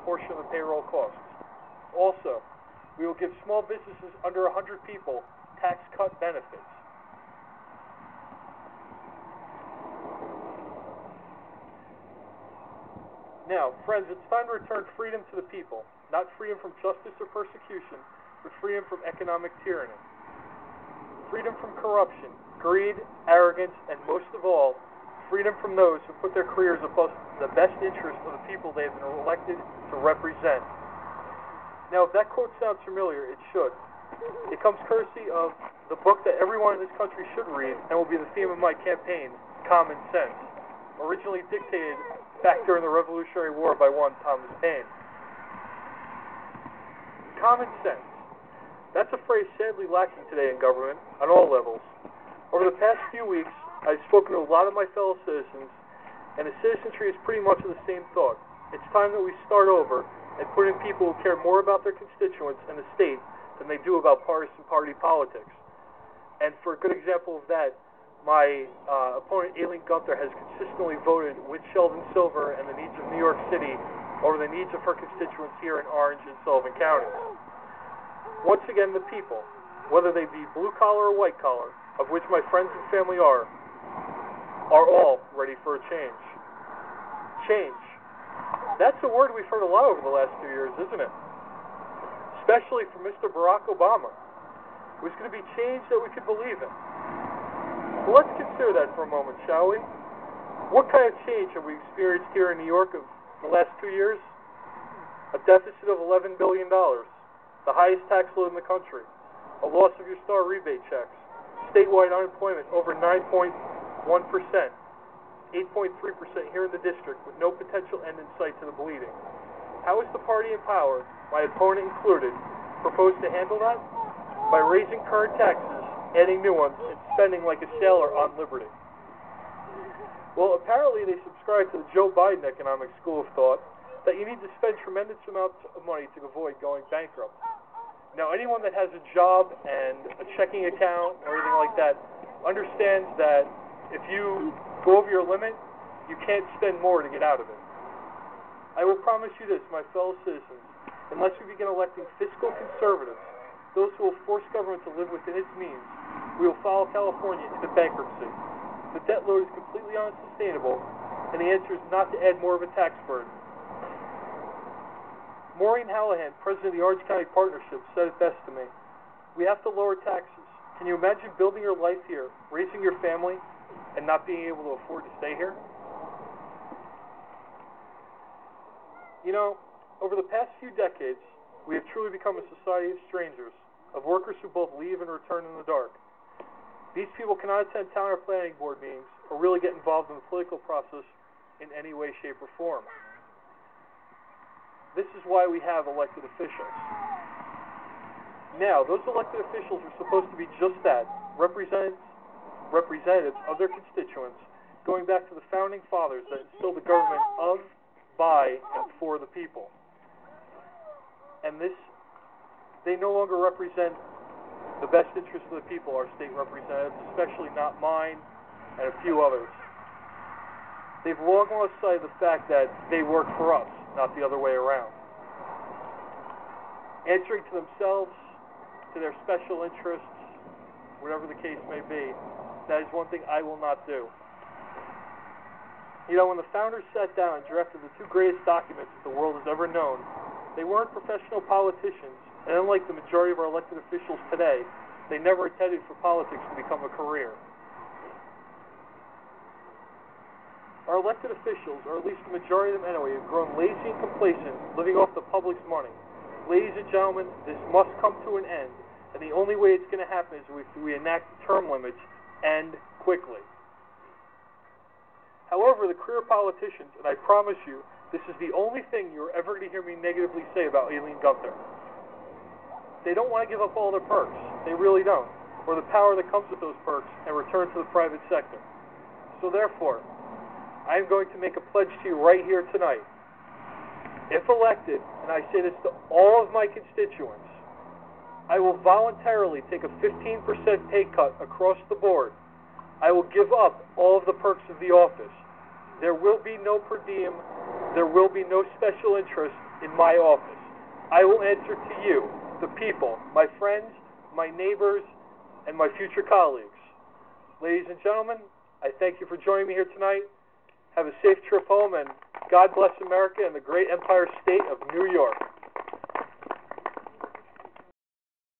portion of the payroll costs. Also, we will give small businesses under 100 people tax cut benefits. Now, friends, it's time to return freedom to the people, not freedom from justice or persecution, but freedom from economic tyranny. Freedom from corruption, greed, arrogance, and most of all, freedom from those who put their careers above the best interest of the people they have been elected to represent. Now, if that quote sounds familiar, it should. It comes courtesy of the book that everyone in this country should read and will be the theme of my campaign, Common Sense, originally dictated back during the Revolutionary War by one Thomas Paine. Common sense. That's a phrase sadly lacking today in government on all levels. Over the past few weeks, I've spoken to a lot of my fellow citizens, and the citizenry is pretty much of the same thought. It's time that we start over and put in people who care more about their constituents and the state than they do about partisan party politics. And for a good example of that, my opponent, Aileen Gunther, has consistently voted with Sheldon Silver and the needs of New York City over the needs of her constituents here in Orange and Sullivan counties. Once again, the people, whether they be blue-collar or white-collar, of which my friends and family are all ready for a change. Change. That's a word we've heard a lot over the last few years, isn't it? Especially from Mr. Barack Obama. It was going to be change that we could believe in. Well, let's consider that for a moment, shall we? What kind of change have we experienced here in New York of the last 2 years? A deficit of $11 billion, the highest tax load in the country, a loss of your star rebate checks, statewide unemployment over 9.1%, 8.3% here in the district with no potential end in sight to the bleeding. How is the party in power, my opponent included, proposed to handle that? By raising current taxes, adding new ones, and spending like a sailor on liberty. Well, apparently they subscribe to the Joe Biden economic school of thought that you need to spend tremendous amounts of money to avoid going bankrupt. Now, anyone that has a job and a checking account or anything like that understands that if you go over your limit, you can't spend more to get out of it. I will promise you this, my fellow citizens, unless we begin electing fiscal conservatives, those who will force government to live within its means, we will follow California into bankruptcy. The debt load is completely unsustainable, and the answer is not to add more of a tax burden. Maureen Hallahan, president of the Orange County Partnership, said it best to me. We have to lower taxes. Can you imagine building your life here, raising your family, and not being able to afford to stay here? You know, over the past few decades, we have truly become a society of strangers, of workers who both leave and return in the dark. These people cannot attend town or planning board meetings or really get involved in the political process in any way, shape, or form. This is why we have elected officials. Now, those elected officials are supposed to be just that, representatives of their constituents, going back to the founding fathers that instilled the government of, by, and for the people. And they no longer represent the best interests of the people, our state representatives, especially not mine and a few others. They've long lost sight of the fact that they work for us, not the other way around. Answering to themselves, to their special interests, whatever the case may be, that is one thing I will not do. You know, when the founders sat down and drafted the two greatest documents that the world has ever known, they weren't professional politicians, and unlike the majority of our elected officials today, they never intended for politics to become a career. Our elected officials, or at least the majority of them anyway, have grown lazy and complacent, living off the public's money. Ladies and gentlemen, this must come to an end, and the only way it's going to happen is if we enact term limits, and quickly. However, the career politicians, and I promise you, this is the only thing you're ever going to hear me negatively say about Aileen Gunther. They don't want to give up all their perks. They really don't. Or the power that comes with those perks and return to the private sector. So therefore, I am going to make a pledge to you right here tonight. If elected, and I say this to all of my constituents, I will voluntarily take a 15% pay cut across the board. I will give up all of the perks of the office. There will be no per diem. There will be no special interest. in my office. I will answer to you, the people, my friends, my neighbors, and my future colleagues. Ladies and gentlemen, I thank you for joining me here tonight. Have a safe trip home, and God bless America and the great Empire State of New York.